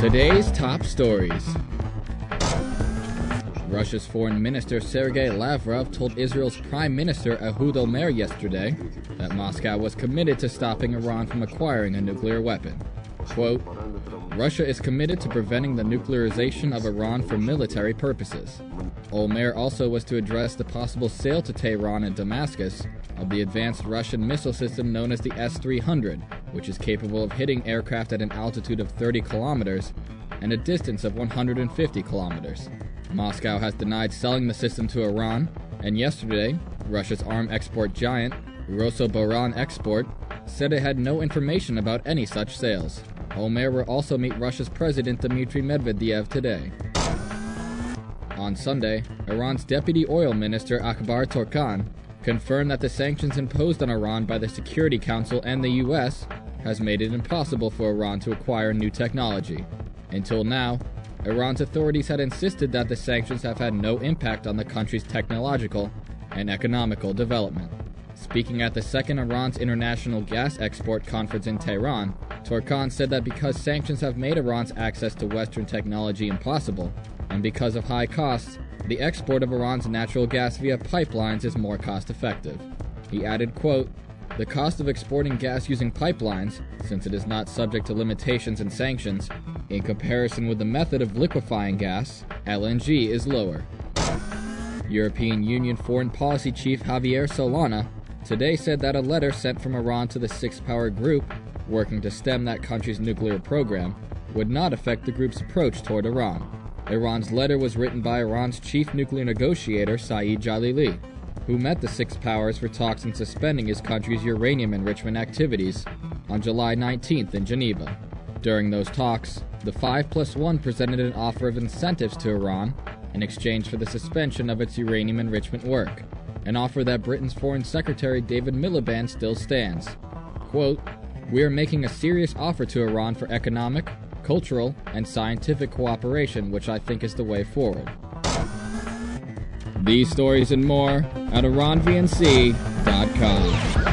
Today's top stories. Russia's Foreign Minister Sergei Lavrov told Israel's Prime Minister Ehud Olmert yesterday that Moscow was committed to stopping Iran from acquiring a nuclear weapon. Quote, "Russia is committed to preventing the nuclearization of Iran for military purposes." Olmert also was to address the possible sale to Tehran and Damascus of the advanced Russian missile system known as the S-300, which is capable of hitting aircraft at an altitude of 30 kilometers and a distance of 150 kilometers. Moscow has denied selling the system to Iran, and yesterday, Russia's arms export giant, Rosoboronexport, said it had no information about any such sales. Olmert will also meet Russia's President Dmitry Medvedev today. On Sunday, Iran's Deputy Oil Minister Akbar Torkan confirmed that the sanctions imposed on Iran by the Security Council and the U.S. has made it impossible for Iran to acquire new technology. Until now, Iran's authorities had insisted that the sanctions have had no impact on the country's technological and economical development. Speaking at the second Iran's International Gas Export Conference in Tehran, Torkan said that because sanctions have made Iran's access to Western technology impossible, and because of high costs, the export of Iran's natural gas via pipelines is more cost-effective. He added, quote, "The cost of exporting gas using pipelines, since it is not subject to limitations and sanctions, in comparison with the method of liquefying gas, LNG, is lower." European Union Foreign Policy Chief Javier Solana today said that a letter sent from Iran to the six-power group, working to stem that country's nuclear program, would not affect the group's approach toward Iran. Iran's letter was written by Iran's chief nuclear negotiator Saeed Jalili, who met the six powers for talks in suspending his country's uranium enrichment activities on July 19th in Geneva. During those talks, the 5+1 presented an offer of incentives to Iran in exchange for the suspension of its uranium enrichment work, an offer that Britain's Foreign Secretary David Miliband still stands. Quote, "We are making a serious offer to Iran for economic, cultural, and scientific cooperation, which I think is the way forward." These stories and more at IranVNC.com.